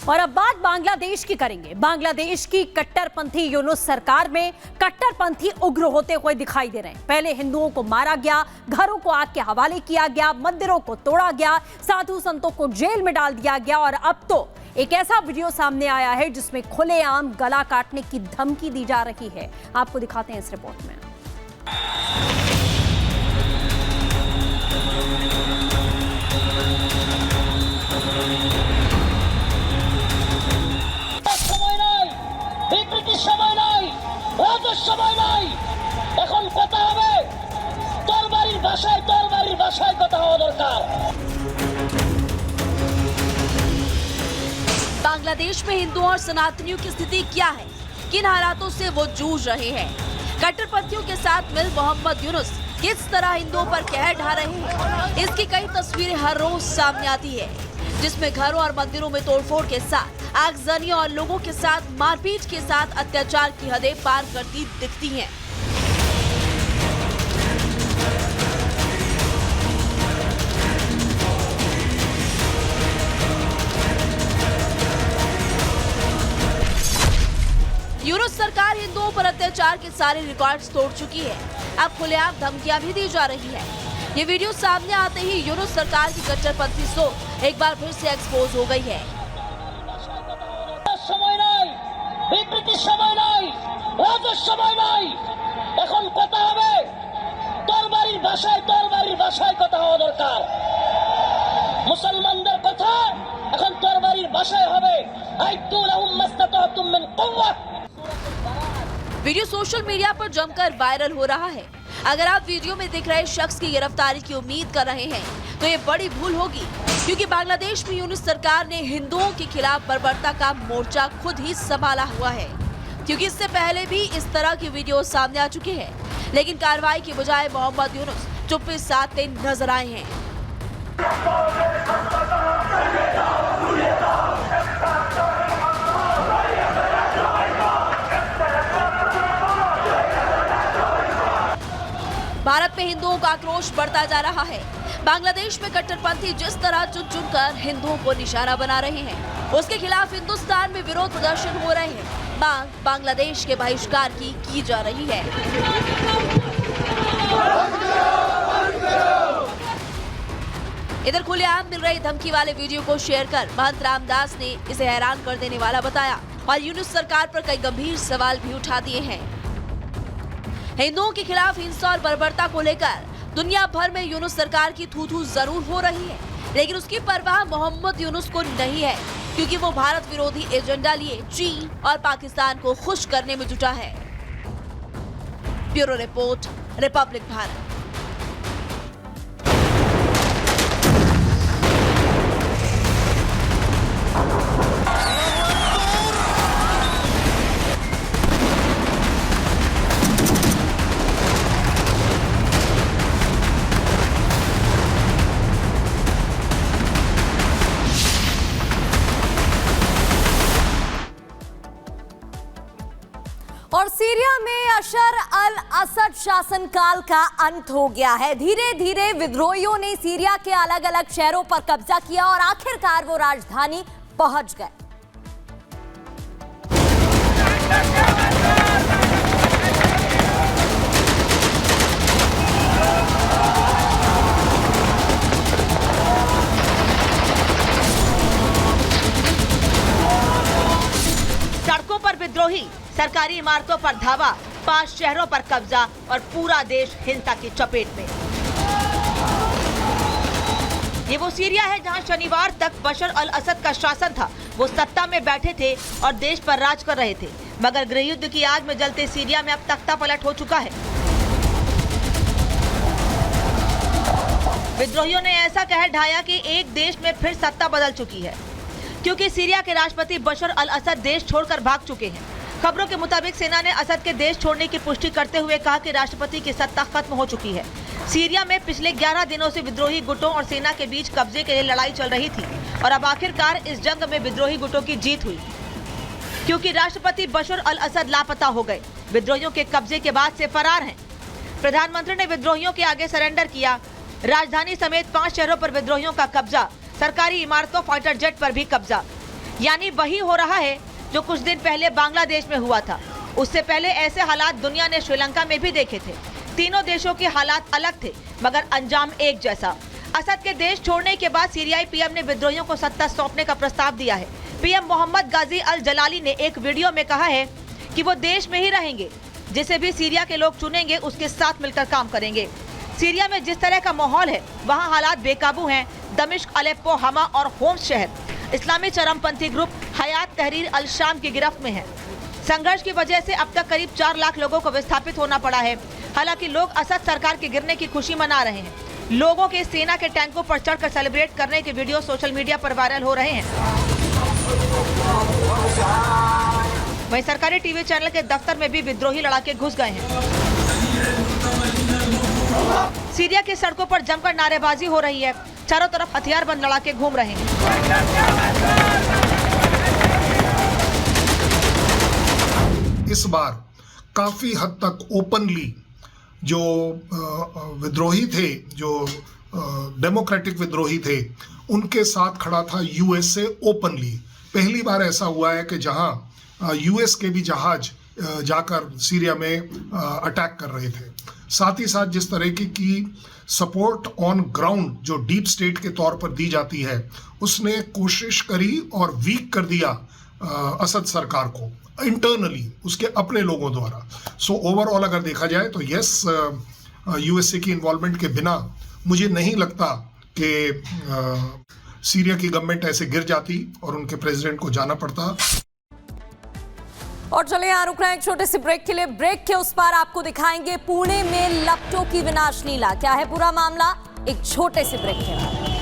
और अब बात बांग्लादेश की करेंगे। बांग्लादेश की कट्टरपंथी यूनुस सरकार में कट्टरपंथी उग्र होते हुए दिखाई दे रहे हैं। पहले हिंदुओं को मारा गया, घरों को आग के हवाले किया गया, मंदिरों को तोड़ा गया, साधु संतों को जेल में डाल दिया गया और अब तो एक ऐसा वीडियो सामने आया है जिसमें खुलेआम गला काटने की धमकी दी जा रही है। आपको दिखाते हैं इस रिपोर्ट में। बांग्लादेश में हिंदुओं और सनातनियों की स्थिति क्या है, किन हालातों से वो जूझ रहे हैं? कट्टरपंथियों के साथ मिल मोहम्मद यूनुस किस तरह हिंदुओं पर कहर ढा रहे हैं, इसकी कई तस्वीरें हर रोज सामने आती है, जिसमें घरों और मंदिरों में तोड़फोड़ के साथ आगजनी और लोगों के साथ मारपीट के साथ अत्याचार की हदें पार करती दिखती हैं। यूनुस सरकार हिंदुओं पर अत्याचार के सारे रिकॉर्ड्स तोड़ चुकी है। अब खुलेआम धमकियां भी दी जा रही है। ये वीडियो सामने आते ही यूनुस सरकार की कट्टरपंथी सोच एक बार फिर से एक्सपोज हो गई है। মুসলমানদের কথা এখন তরবারির ভাষায় হবে আইতু লাহুম মাস্তাতাতুম মিন কুওয়া। वीडियो सोशल मीडिया पर जमकर वायरल हो रहा है। अगर आप वीडियो में दिख रहे शख्स की गिरफ्तारी की उम्मीद कर रहे हैं तो ये बड़ी भूल होगी, क्योंकि बांग्लादेश में यूनुस सरकार ने हिंदुओं के खिलाफ बर्बरता का मोर्चा खुद ही संभाला हुआ है, क्योंकि इससे पहले भी इस तरह की वीडियो सामने आ चुके हैं, लेकिन कार्रवाई के बजाय मोहम्मद यूनुस चुप्पी साधते नजर आए हैं। भारत में हिंदुओं का आक्रोश बढ़ता जा रहा है। बांग्लादेश में कट्टरपंथी जिस तरह चुन चुनकर हिंदुओं को निशाना बना रहे हैं, उसके खिलाफ हिंदुस्तान में विरोध प्रदर्शन हो रहे हैं। मांग बांग्लादेश के बहिष्कार की जा रही है। इधर खुलेआम मिल रही धमकी वाले वीडियो को शेयर कर महंत रामदास ने इसे हैरान कर देने वाला बताया और यूनुस सरकार पर कई गंभीर सवाल भी उठा दिए हैं। हिंदुओं के खिलाफ हिंसा और बर्बरता को लेकर दुनिया भर में यूनुस सरकार की थू-थू जरूर हो रही है, लेकिन उसकी परवाह मोहम्मद यूनुस को नहीं है, क्योंकि वो भारत विरोधी एजेंडा लिए चीन और पाकिस्तान को खुश करने में जुटा है। Bureau report, Republic Bharat. और सीरिया में बशर अल असद शासनकाल का अंत हो गया है। धीरे धीरे विद्रोहियों ने सीरिया के अलग अलग शहरों पर कब्जा किया और आखिरकार वो राजधानी पहुंच गए। सड़कों पर विद्रोही, सरकारी इमारतों पर धावा, 5 शहरों पर कब्जा और पूरा देश हिंसा की चपेट में। ये वो सीरिया है जहां शनिवार तक बशर अल असद का शासन था। वो सत्ता में बैठे थे और देश पर राज कर रहे थे, मगर गृह युद्ध की आग में जलते सीरिया में अब तख्ता पलट हो चुका है। विद्रोहियों ने ऐसा कहर ढाया कि एक देश में फिर सत्ता बदल चुकी है, क्योंकि सीरिया के राष्ट्रपति बशर अल असद देश छोड़कर भाग चुके हैं। खबरों के मुताबिक सेना ने असद के देश छोड़ने की पुष्टि करते हुए कहा कि राष्ट्रपति की सत्ता खत्म हो चुकी है। सीरिया में पिछले 11 दिनों से विद्रोही गुटों और सेना के बीच कब्जे के लिए लड़ाई चल रही थी और अब आखिरकार इस जंग में विद्रोही गुटों की जीत हुई, क्योंकि राष्ट्रपति बशर अल असद लापता हो गए, विद्रोहियों के कब्जे के बाद से फरार हैं। प्रधानमंत्री ने विद्रोहियों के आगे सरेंडर किया। राजधानी समेत 5 शहरों पर विद्रोहियों का कब्जा, सरकारी इमारतों, फाइटर जेट पर भी कब्जा। यानी वही हो रहा है जो कुछ दिन पहले बांग्लादेश में हुआ था। उससे पहले ऐसे हालात दुनिया ने श्रीलंका में भी देखे थे। तीनों देशों के हालात अलग थे मगर अंजाम एक जैसा। असद के देश छोड़ने के बाद सीरियाई पीएम ने विद्रोहियों को सत्ता सौंपने का प्रस्ताव दिया है। पीएम मोहम्मद गाजी अल जलाली ने एक वीडियो में कहा है कि वो देश में ही रहेंगे, जिसे भी सीरिया के लोग चुनेंगे उसके साथ मिलकर काम करेंगे। सीरिया में जिस तरह का माहौल है वहाँ हालात बेकाबू हैं। दमिश्क, अलेप्पो, हमा और होम्स शहर इस्लामी चरमपंथी ग्रुप हयात तहरीर अल शाम की गिरफ्त में है। संघर्ष की वजह से अब तक करीब 4 लाख लोगों को विस्थापित होना पड़ा है। हालांकि लोग असद सरकार के गिरने की खुशी मना रहे हैं। लोगों के सेना के टैंकों पर चढ़कर सेलिब्रेट करने के वीडियो सोशल मीडिया पर वायरल हो रहे हैं। वहीं सरकारी टीवी चैनल के दफ्तर में भी विद्रोही लड़ाके घुस गए हैं। सीरिया की सड़कों पर जमकर नारेबाजी हो रही है। चारों तरफ हथियारबंद लड़ाके घूम रहे हैं। इस बार काफी हद तक ओपनली जो विद्रोही थे, जो डेमोक्रेटिक विद्रोही थे, उनके साथ खड़ा था यूएसए ओपनली। पहली बार ऐसा हुआ है कि जहां यूएस के भी जहाज जाकर सीरिया में अटैक कर रहे थे। साथ ही साथ जिस तरह की सपोर्ट ऑन ग्राउंड जो डीप स्टेट के तौर पर दी जाती है, उसने कोशिश करी और वीक कर दिया असद सरकार को इंटरनली, उसके अपने लोगों द्वारा। सो ओवरऑल अगर देखा जाए तो यस, यूएसए की इन्वॉल्वमेंट के बिना मुझे नहीं लगता कि सीरिया की गवर्नमेंट ऐसे गिर जाती और उनके प्रेसिडेंट को जाना पड़ता। और चलिए यहाँ रुक रहे हैं एक छोटे से ब्रेक के लिए। ब्रेक के उस पार आपको दिखाएंगे पुणे में लपटों की विनाश लीला। क्या है पूरा मामला, एक छोटे से ब्रेक के बाद।